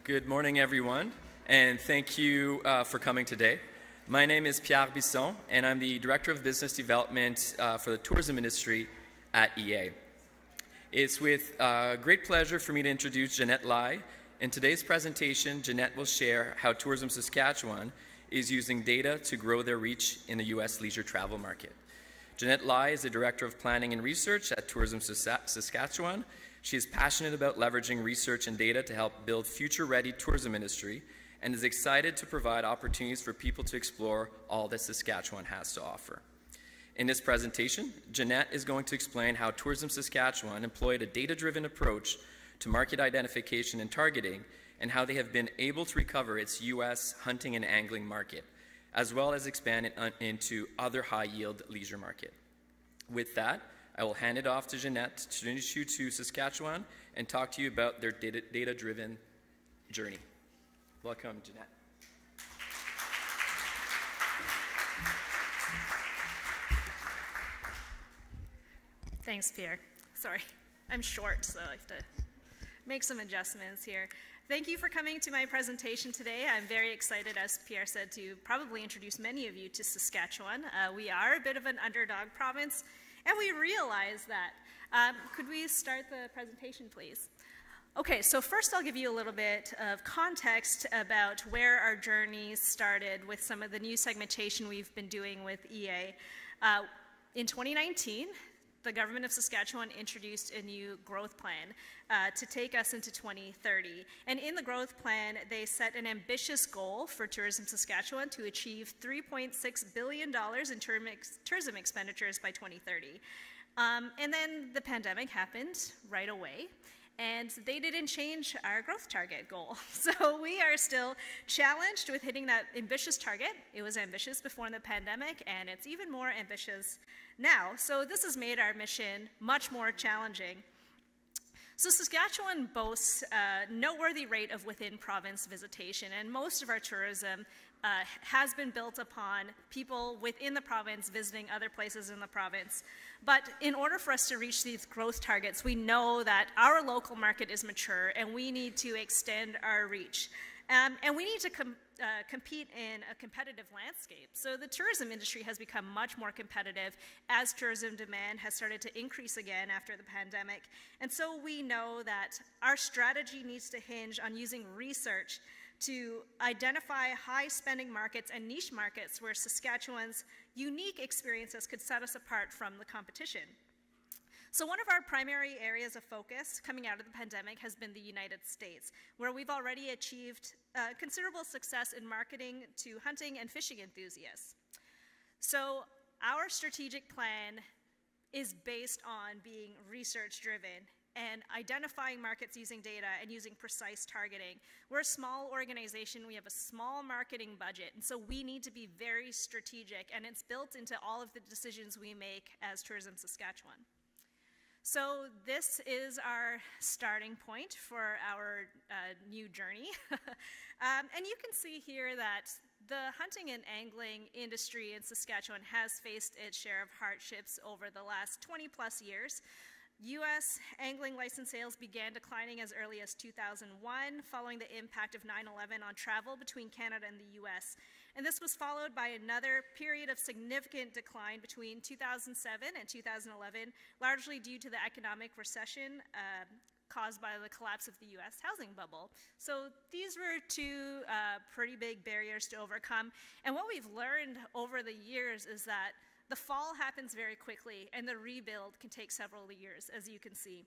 Good morning, everyone, and thank you for coming today. My name is Pierre Bisson, and I'm the Director of Business Development for the tourism industry at EA. It's with great pleasure for me to introduce Jeanette Lai. In today's presentation, Jeanette will share how Tourism Saskatchewan is using data to grow their reach in the U.S. leisure travel market. Jeanette Lai is the Director of Planning and Research at Tourism Saskatchewan. She is passionate about leveraging research and data to help build future-ready tourism industry and is excited to provide opportunities for people to explore all that Saskatchewan has to offer. In this presentation, Jeanette is going to explain how Tourism Saskatchewan employed a data-driven approach to market identification and targeting and how they have been able to recover its U.S. hunting and angling market, as well as expand it into other high-yield leisure market. With that, I will hand it off to Jeanette to introduce you to Saskatchewan and talk to you about their data-driven journey. Welcome, Jeanette. Thanks, Pierre. Sorry, I'm short, so I have to make some adjustments here. Thank you for coming to my presentation today. I'm very excited, as Pierre said, to probably introduce many of you to Saskatchewan. We are a bit of an underdog province, and we realize that. Could we start the presentation, please? Okay, so first I'll give you a little bit of context about where our journey started with some of the new segmentation we've been doing with EA. In 2019, the government of Saskatchewan introduced a new growth plan to take us into 2030. And in the growth plan, they set an ambitious goal for Tourism Saskatchewan to achieve $3.6 billion in tourism expenditures by 2030. And then the pandemic happened right away, and they didn't change our growth target goal. So we are still challenged with hitting that ambitious target. It was ambitious before the pandemic, and it's even more ambitious now. So this has made our mission much more challenging. So Saskatchewan boasts a noteworthy rate of within-province visitation, and most of our tourism has been built upon people within the province visiting other places in the province. But in order for us to reach these growth targets, we know that our local market is mature and we need to extend our reach. And we need to compete in a competitive landscape. So the tourism industry has become much more competitive as tourism demand has started to increase again after the pandemic. And so we know that our strategy needs to hinge on using research to identify high-spending markets and niche markets where Saskatchewan's unique experiences could set us apart from the competition. So one of our primary areas of focus coming out of the pandemic has been the United States, where we've already achieved considerable success in marketing to hunting and fishing enthusiasts. So our strategic plan is based on being research-driven and identifying markets using data and using precise targeting. We're a small organization, we have a small marketing budget, and so we need to be very strategic, and it's built into all of the decisions we make as Tourism Saskatchewan. So this is our starting point for our new journey. And you can see here that the hunting and angling industry in Saskatchewan has faced its share of hardships over the last 20+ years. U.S. angling license sales began declining as early as 2001, following the impact of 9/11 on travel between Canada and the U.S. And this was followed by another period of significant decline between 2007 and 2011, largely due to the economic recession caused by the collapse of the U.S. housing bubble. So these were two pretty big barriers to overcome. And what we've learned over the years is that the fall happens very quickly, and the rebuild can take several years, as you can see.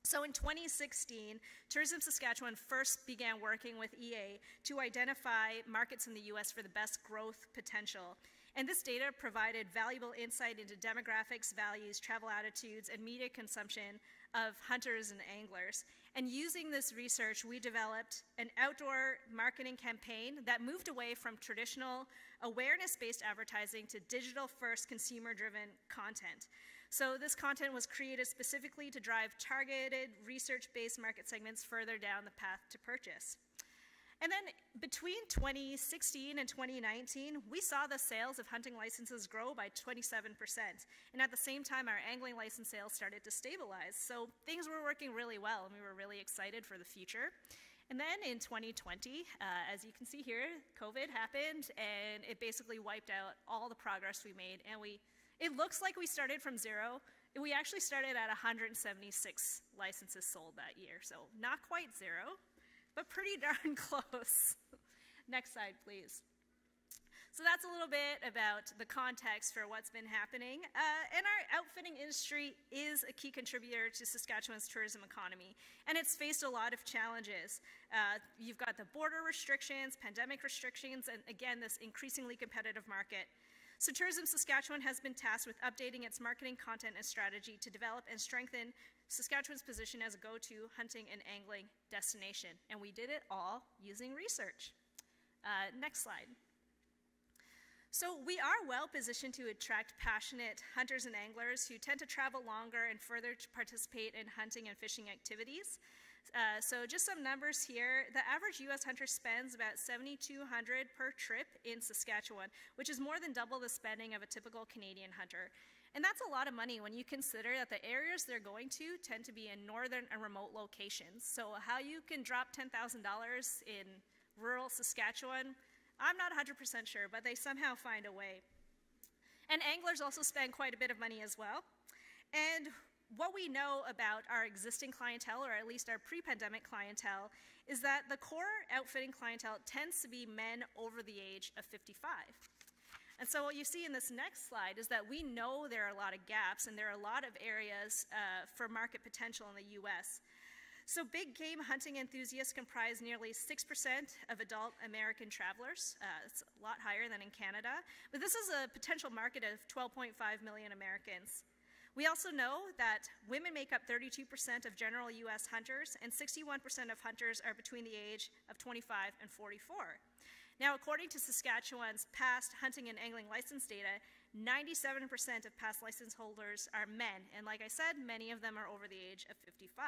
So in 2016, Tourism Saskatchewan first began working with EA to identify markets in the U.S. for the best growth potential. And this data provided valuable insight into demographics, values, travel attitudes, and media consumption of hunters and anglers. And using this research, we developed an outdoor marketing campaign that moved away from traditional awareness-based advertising to digital-first, consumer-driven content. So this content was created specifically to drive targeted, research-based market segments further down the path to purchase. And then between 2016 and 2019, we saw the sales of hunting licenses grow by 27%. And at the same time, our angling license sales started to stabilize. So things were working really well, and we were really excited for the future. And then in 2020, as you can see here, COVID happened, and it basically wiped out all the progress we made. And it looks like we started from zero. We actually started at 176 licenses sold that year, so not quite zero, but pretty darn close. Next slide, please. So that's a little bit about the context for what's been happening. And our outfitting industry is a key contributor to Saskatchewan's tourism economy, and it's faced a lot of challenges. You've got the border restrictions, pandemic restrictions, and again, this increasingly competitive market. So Tourism Saskatchewan has been tasked with updating its marketing content and strategy to develop and strengthen Saskatchewan's position as a go-to hunting and angling destination. And we did it all using research. Next slide. So we are well positioned to attract passionate hunters and anglers who tend to travel longer and further to participate in hunting and fishing activities. So just some numbers here. The average U.S. hunter spends about $7,200 per trip in Saskatchewan, which is more than double the spending of a typical Canadian hunter. And that's a lot of money when you consider that the areas they're going to tend to be in northern and remote locations. So how you can drop $10,000 in rural Saskatchewan, I'm not 100% sure, but they somehow find a way. And anglers also spend quite a bit of money as well. And what we know about our existing clientele, or at least our pre-pandemic clientele, is that the core outfitting clientele tends to be men over the age of 55. And so what you see in this next slide is that we know there are a lot of gaps and there are a lot of areas for market potential in the U.S. So big game hunting enthusiasts comprise nearly 6% of adult American travelers. It's a lot higher than in Canada. But this is a potential market of 12.5 million Americans. We also know that women make up 32% of general U.S. hunters, and 61% of hunters are between the age of 25 and 44. Now, according to Saskatchewan's past hunting and angling license data, 97% of past license holders are men, and like I said, many of them are over the age of 55.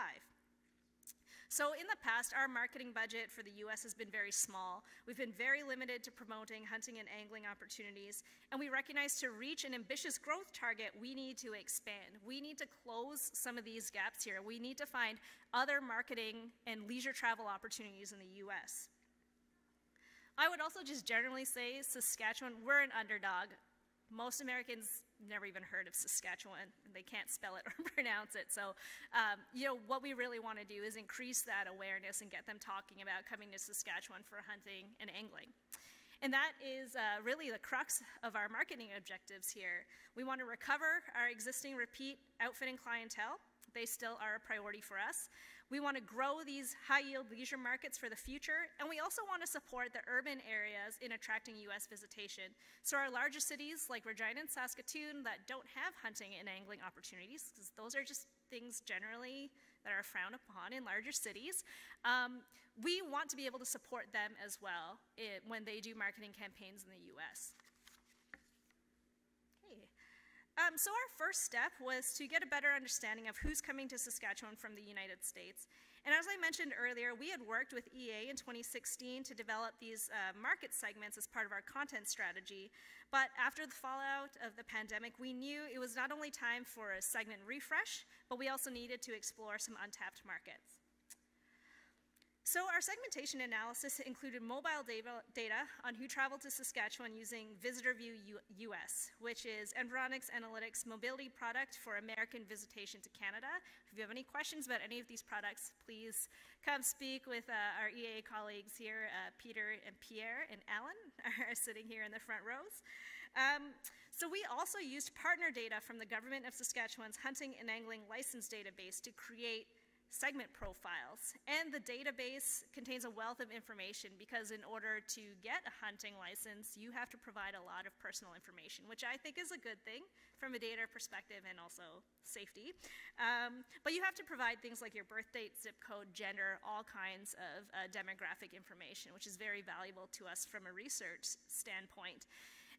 So in the past, our marketing budget for the U.S. has been very small. We've been very limited to promoting hunting and angling opportunities, and we recognize to reach an ambitious growth target, we need to expand. We need to close some of these gaps here. We need to find other marketing and leisure travel opportunities in the U.S. I would also just generally say Saskatchewan, we're an underdog. Most Americans never even heard of Saskatchewan. They can't spell it or pronounce it. So, what we really want to do is increase that awareness and get them talking about coming to Saskatchewan for hunting and angling. And that is really the crux of our marketing objectives here. We want to recover our existing repeat outfitting clientele. They still are a priority for us. We want to grow these high-yield leisure markets for the future, and we also want to support the urban areas in attracting U.S. visitation. So our larger cities like Regina and Saskatoon that don't have hunting and angling opportunities, because those are just things generally that are frowned upon in larger cities, we want to be able to support them as well when they do marketing campaigns in the U.S. Okay. So our first step was to get a better understanding of who's coming to Saskatchewan from the United States. And as I mentioned earlier, we had worked with EA in 2016 to develop these market segments as part of our content strategy. But after the fallout of the pandemic, we knew it was not only time for a segment refresh, but we also needed to explore some untapped markets. So our segmentation analysis included mobile data on who traveled to Saskatchewan using VisitorView US, which is Environics Analytics mobility product for American visitation to Canada. If you have any questions about any of these products, please come speak with our EA colleagues here. Peter and Pierre and Alan are sitting here in the front rows. So we also used partner data from the Government of Saskatchewan's hunting and angling license database to create segment profiles. And the database contains a wealth of information because in order to get a hunting license, you have to provide a lot of personal information, which I think is a good thing from a data perspective and also safety. But you have to provide things like your birth date, zip code, gender, all kinds of demographic information, which is very valuable to us from a research standpoint.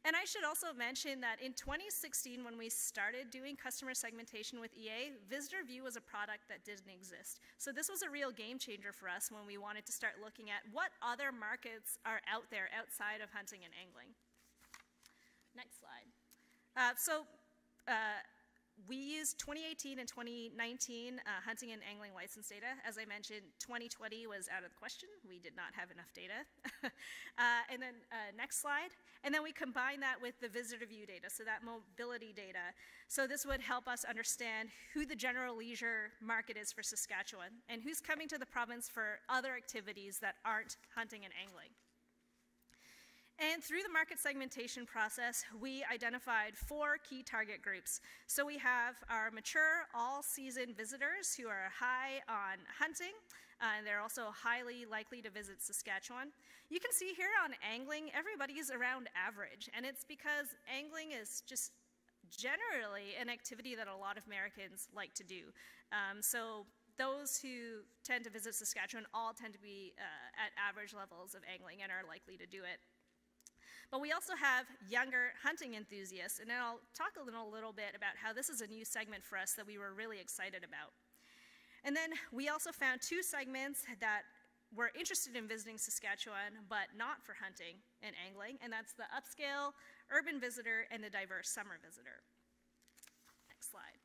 And I should also mention that in 2016, when we started doing customer segmentation with EA, VisitorView was a product that didn't exist. So this was a real game changer for us when we wanted to start looking at what other markets are out there outside of hunting and angling. Next slide. We used 2018 and 2019 hunting and angling license data. As I mentioned, 2020 was out of the question. We did not have enough data. And then next slide. And then we combine that with the visitor view data, so that mobility data. So this would help us understand who the general leisure market is for Saskatchewan and who's coming to the province for other activities that aren't hunting and angling. And through the market segmentation process, we identified 4 key target groups. So we have our mature, all-season visitors who are high on hunting, and they're also highly likely to visit Saskatchewan. You can see here on angling, everybody's around average, and it's because angling is just generally an activity that a lot of Americans like to do. So those who tend to visit Saskatchewan all tend to be at average levels of angling and are likely to do it. But we also have younger hunting enthusiasts, and then I'll talk a little bit about how this is a new segment for us that we were really excited about. And then we also found 2 segments that were interested in visiting Saskatchewan, but not for hunting and angling, and that's the upscale urban visitor and the diverse summer visitor. Next slide.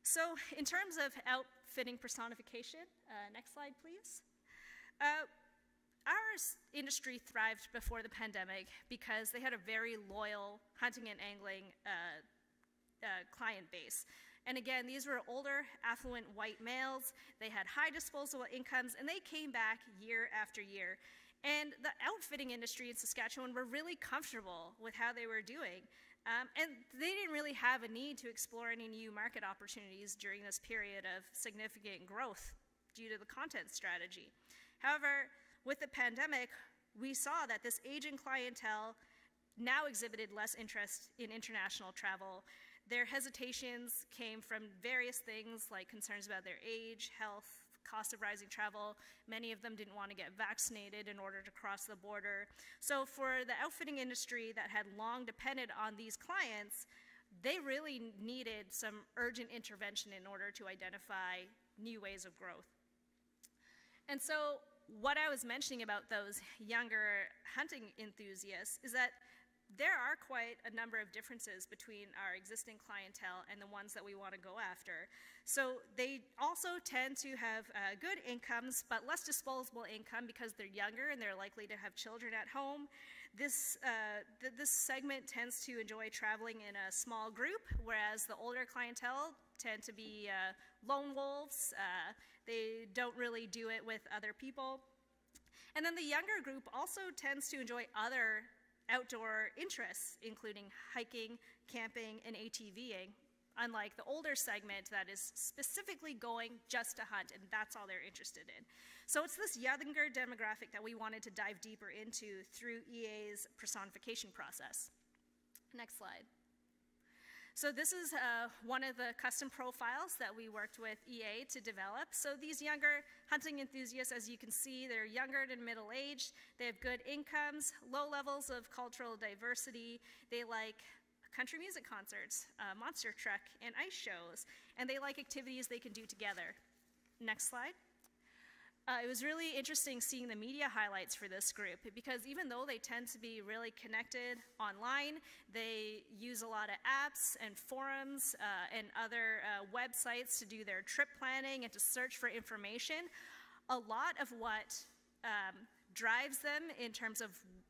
So in terms of outfitting personification, next slide, please. Our industry thrived before the pandemic because they had a very loyal hunting and angling client base. And again, these were older, affluent white males. They had high disposable incomes, and they came back year after year. And the outfitting industry in Saskatchewan were really comfortable with how they were doing. And they didn't really have a need to explore any new market opportunities during this period of significant growth due to the content strategy. However, with the pandemic, we saw that this aging clientele now exhibited less interest in international travel. Their hesitations came from various things like concerns about their age, health, cost of rising travel. Many of them didn't want to get vaccinated in order to cross the border. So for the outfitting industry that had long depended on these clients, they really needed some urgent intervention in order to identify new ways of growth. And so what I was mentioning about those younger hunting enthusiasts is that there are quite a number of differences between our existing clientele and the ones that we want to go after. So they also tend to have good incomes, but less disposable income because they're younger and they're likely to have children at home. This segment tends to enjoy traveling in a small group, whereas the older clientele tend to be lone wolves. They don't really do it with other people. And then the younger group also tends to enjoy other outdoor interests, including hiking, camping, and ATVing, unlike the older segment that is specifically going just to hunt, and that's all they're interested in. So it's this younger demographic that we wanted to dive deeper into through EA's personification process. Next slide. So this is one of the custom profiles that we worked with EA to develop. So these younger hunting enthusiasts, as you can see, they're younger than middle-aged. They have good incomes, low levels of cultural diversity. They like country music concerts, monster truck, and ice shows. And they like activities they can do together. Next slide. It was really interesting seeing the media highlights for this group because even though they tend to be really connected online, they use a lot of apps and forums and other websites to do their trip planning and to search for information. A lot of what drives them in terms of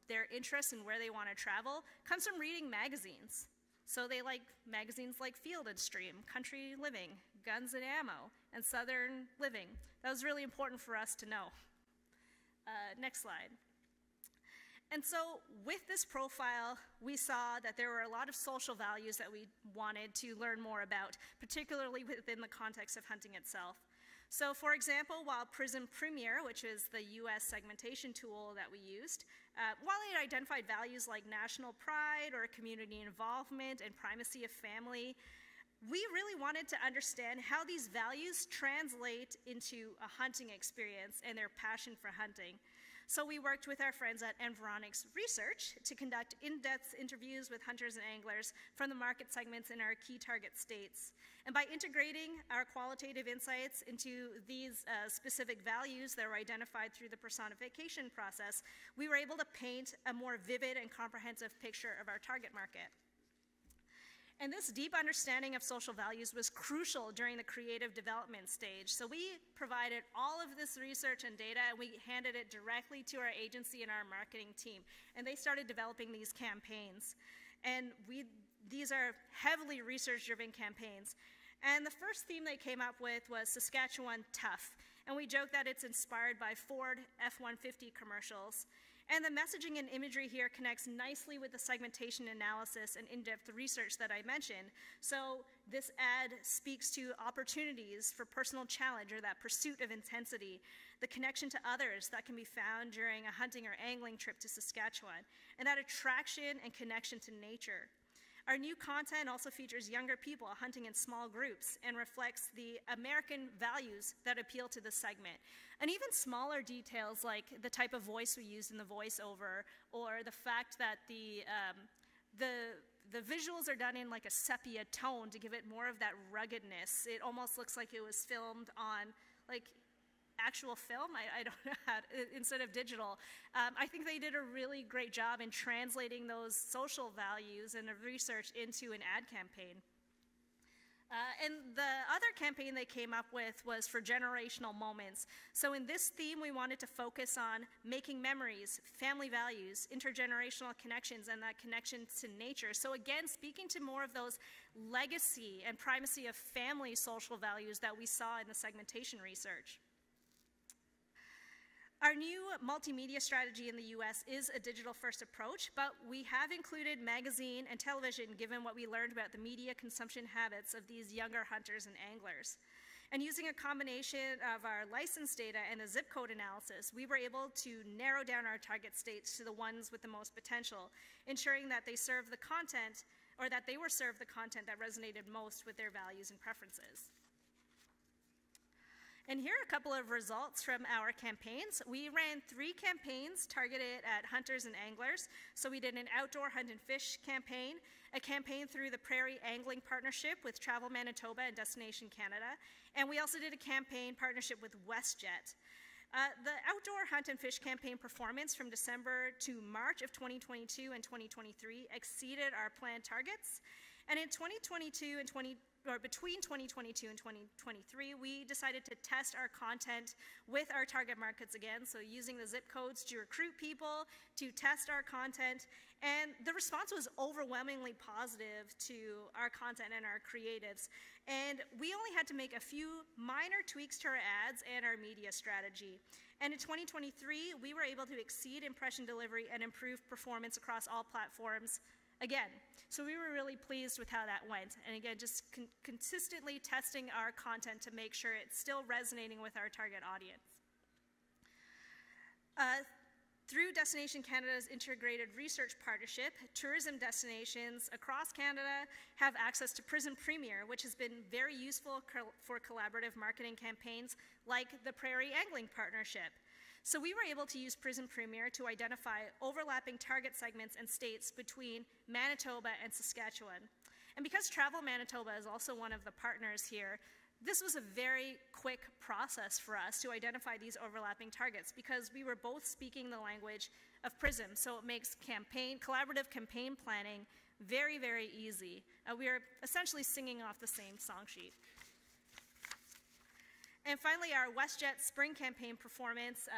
their interests and where they want to travel comes from reading magazines. So they like magazines like Field and Stream, Country Living, Guns and Ammo, and Southern Living. That was really important for us to know. Next slide. And so with this profile, we saw that there were a lot of social values that we wanted to learn more about, particularly within the context of hunting itself. So for example, while Prism Premier, which is the US segmentation tool that we used, while it identified values like national pride or community involvement and primacy of family, we really wanted to understand how these values translate into a hunting experience and their passion for hunting. So we worked with our friends at Environics Research to conduct in-depth interviews with hunters and anglers from the market segments in our key target states. And by integrating our qualitative insights into these specific values that were identified through the personification process, we were able to paint a more vivid and comprehensive picture of our target market. And this deep understanding of social values was crucial during the creative development stage. So we provided all of this research and data, and we handed it directly to our agency and our marketing team. And they started developing these campaigns. And these are heavily research-driven campaigns. And the first theme they came up with was Saskatchewan Tough. And we joke that it's inspired by Ford F-150 commercials. And the messaging and imagery here connects nicely with the segmentation analysis and in-depth research that I mentioned. So this ad speaks to opportunities for personal challenge, or that pursuit of intensity, the connection to others that can be found during a hunting or angling trip to Saskatchewan, and that attraction and connection to nature. Our new content also features younger people hunting in small groups and reflects the American values that appeal to the segment. And even smaller details like the type of voice we used in the voiceover, or the fact that the visuals are done in like a sepia tone to give it more of that ruggedness. It almost looks like it was filmed on like actual film, I don't know how to, instead of digital. I think they did a really great job in translating those social values and the research into an ad campaign. And the other campaign they came up with was for generational moments. So in this theme, we wanted to focus on making memories, family values, intergenerational connections, and that connection to nature. So again, speaking to more of those legacy and primacy of family social values that we saw in the segmentation research. Our new multimedia strategy in the US is a digital-first approach, but we have included magazine and television given what we learned about the media consumption habits of these younger hunters and anglers. And using a combination of our license data and the zip code analysis, we were able to narrow down our target states to the ones with the most potential, ensuring that they serve the content, or that they were served the content that resonated most with their values and preferences. And here are a couple of results from our campaigns. We ran 3 campaigns targeted at hunters and anglers. So we did an outdoor hunt and fish campaign, a campaign through the Prairie Angling Partnership with Travel Manitoba and Destination Canada, and we also did a campaign partnership with WestJet. The outdoor hunt and fish campaign performance from December to March of 2022 and 2023 exceeded our planned targets. And in 2022 and between 2022 and 2023, we decided to test our content with our target markets again, so using the zip codes to recruit people, to test our content, and the response was overwhelmingly positive to our content and our creatives. And we only had to make a few minor tweaks to our ads and our media strategy. And in 2023, we were able to exceed impression delivery and improve performance across all platforms again. So we were really pleased with how that went. And again, just consistently testing our content to make sure it's still resonating with our target audience. Through Destination Canada's integrated research partnership, tourism destinations across Canada have access to Prism Premier, which has been very useful for collaborative marketing campaigns like the Prairie Angling Partnership. So we were able to use Prism Premier to identify overlapping target segments and states between Manitoba and Saskatchewan. And because Travel Manitoba is also one of the partners here, this was a very quick process for us to identify these overlapping targets because we were both speaking the language of Prism, so it makes collaborative campaign planning very, very easy. We are essentially singing off the same song sheet. And finally, our WestJet spring campaign performance.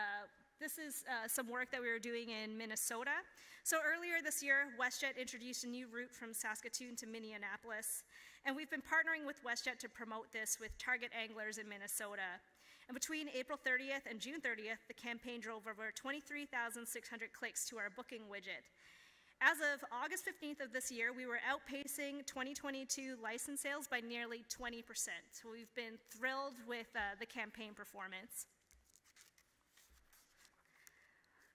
This is some work that we were doing in Minnesota. So earlier this year, WestJet introduced a new route from Saskatoon to Minneapolis. And we've been partnering with WestJet to promote this with target anglers in Minnesota. And between April 30th and June 30th, the campaign drove over 23,600 clicks to our booking widget. As of August 15th of this year, we were outpacing 2022 license sales by nearly 20%. So we've been thrilled with the campaign performance.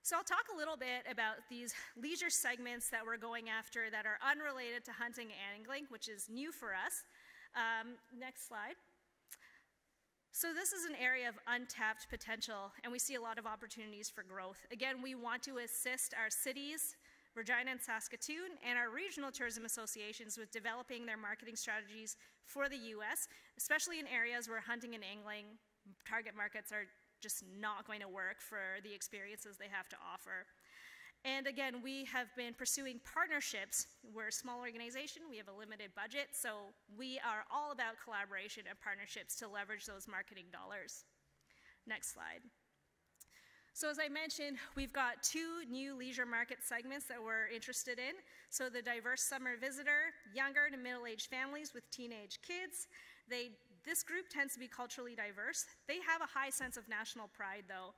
So I'll talk a little bit about these leisure segments that we're going after that are unrelated to hunting and angling, which is new for us. Next slide. So this is an area of untapped potential, and we see a lot of opportunities for growth. Again, we want to assist our cities, Regina and Saskatoon, and our regional tourism associations with developing their marketing strategies for the US, especially in areas where hunting and angling target markets are just not going to work for the experiences they have to offer. And again, we have been pursuing partnerships. We're a small organization, we have a limited budget, so we are all about collaboration and partnerships to leverage those marketing dollars. Next slide. So as I mentioned, we've got 2 new leisure market segments that we're interested in. So the diverse summer visitor, younger to middle-aged families with teenage kids. This group tends to be culturally diverse. They have a high sense of national pride though.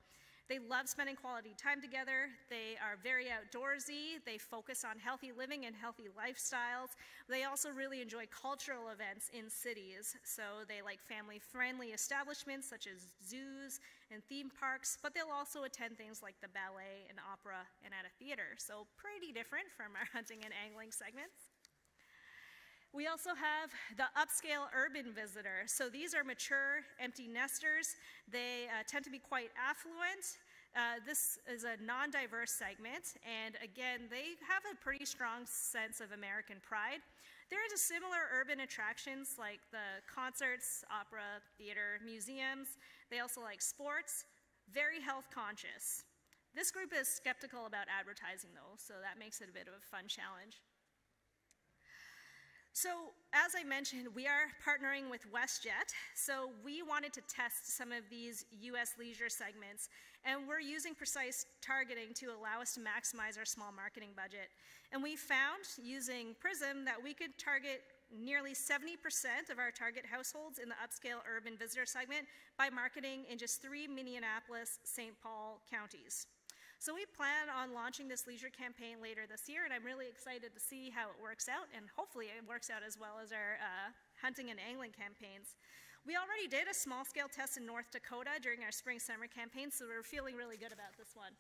They love spending quality time together. They are very outdoorsy. They focus on healthy living and healthy lifestyles. They also really enjoy cultural events in cities. So they like family-friendly establishments such as zoos and theme parks, but they'll also attend things like the ballet and opera and at a theater. So pretty different from our hunting and angling segments. We also have the upscale urban visitor. So these are mature, empty nesters. They tend to be quite affluent. This is a non-diverse segment, and again, they have a pretty strong sense of American pride. There is a similar urban attractions like the concerts, opera, theater, museums. They also like sports, very health conscious. This group is skeptical about advertising though, so that makes it a bit of a fun challenge. So as I mentioned, we are partnering with WestJet. So we wanted to test some of these US leisure segments, and we're using precise targeting to allow us to maximize our small marketing budget. And we found, using Prism, that we could target nearly 70% of our target households in the upscale urban visitor segment by marketing in just 3 Minneapolis, St. Paul counties. So we plan on launching this leisure campaign later this year, and I'm really excited to see how it works out, and hopefully it works out as well as our hunting and angling campaigns. We already did a small-scale test in North Dakota during our spring-summer campaign, so we're feeling really good about this one.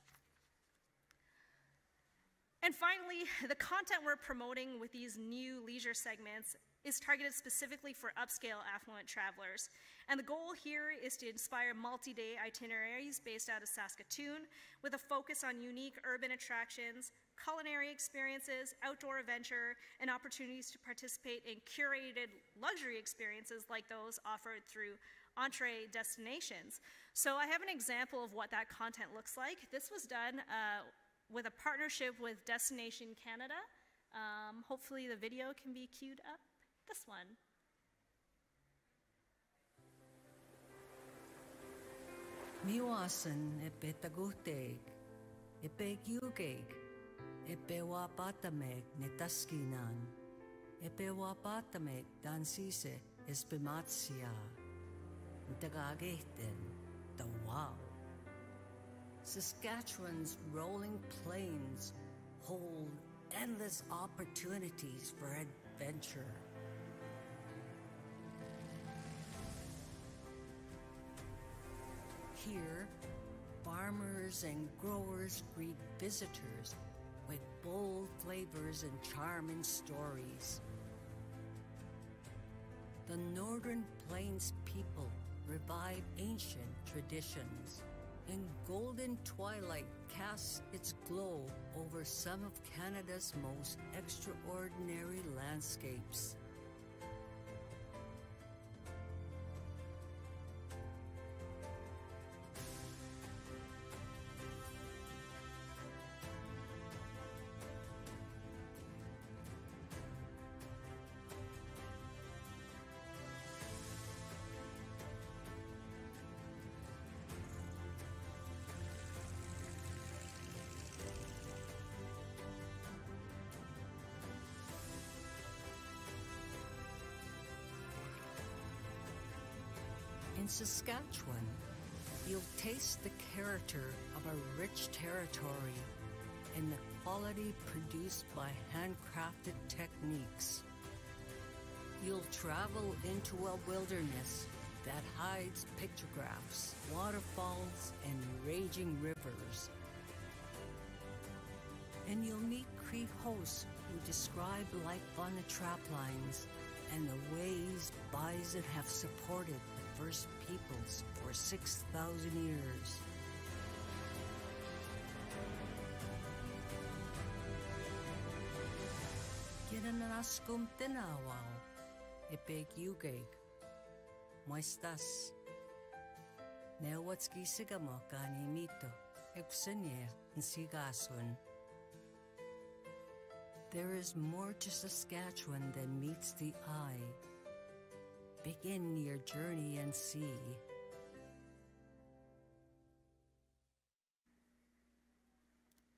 And finally, the content we're promoting with these new leisure segments is targeted specifically for upscale affluent travelers. And the goal here is to inspire multi-day itineraries based out of Saskatoon with a focus on unique urban attractions, culinary experiences, outdoor adventure, and opportunities to participate in curated luxury experiences like those offered through entree destinations. So I have an example of what that content looks like. This was done with a partnership with Destination Canada. Hopefully the video can be queued up. This one. Miwasan epe taguteg, epe gyugeg, epe wapatameg netaskinan, epe wapatameg dansise espimatsia, ntagageten tawao. Saskatchewan's rolling plains hold endless opportunities for adventure. Here, farmers and growers greet visitors with bold flavors and charming stories. The Northern Plains people revive ancient traditions, and golden twilight casts its glow over some of Canada's most extraordinary landscapes. In Saskatchewan, you'll taste the character of a rich territory and the quality produced by handcrafted techniques. You'll travel into a wilderness that hides pictographs, waterfalls, and raging rivers. And you'll meet Cree hosts who describe life on the traplines and the ways bison have supported the first peoples for 6,000 years. Ginanaskum tinawao, ipeg yugeg, muestas. Newatski sigamo kani mito, eksenye nsigasun, There is more to Saskatchewan than meets the eye. Begin your journey and see.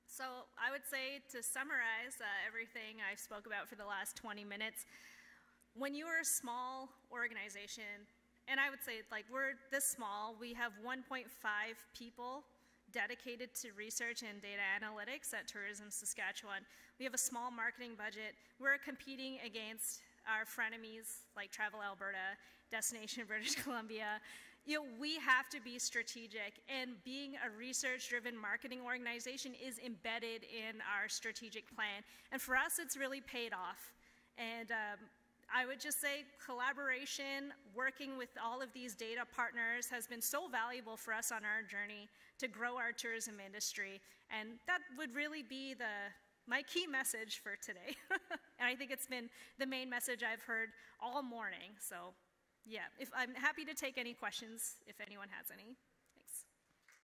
So I would say, to summarize everything I spoke about for the last 20 minutes, when you are a small organization, and I would say, like, we're this small, we have 1.5 people dedicated to research and data analytics at Tourism Saskatchewan. We have a small marketing budget. We're competing against our frenemies like Travel Alberta, Destination British Columbia. You know, we have to be strategic, and being a research-driven marketing organization is embedded in our strategic plan. And for us, it's really paid off. And I would just say collaboration, working with all of these data partners has been so valuable for us on our journey to grow our tourism industry. And that would really be my key message for today. And I think it's been the main message I've heard all morning. So yeah, I'm happy to take any questions if anyone has any.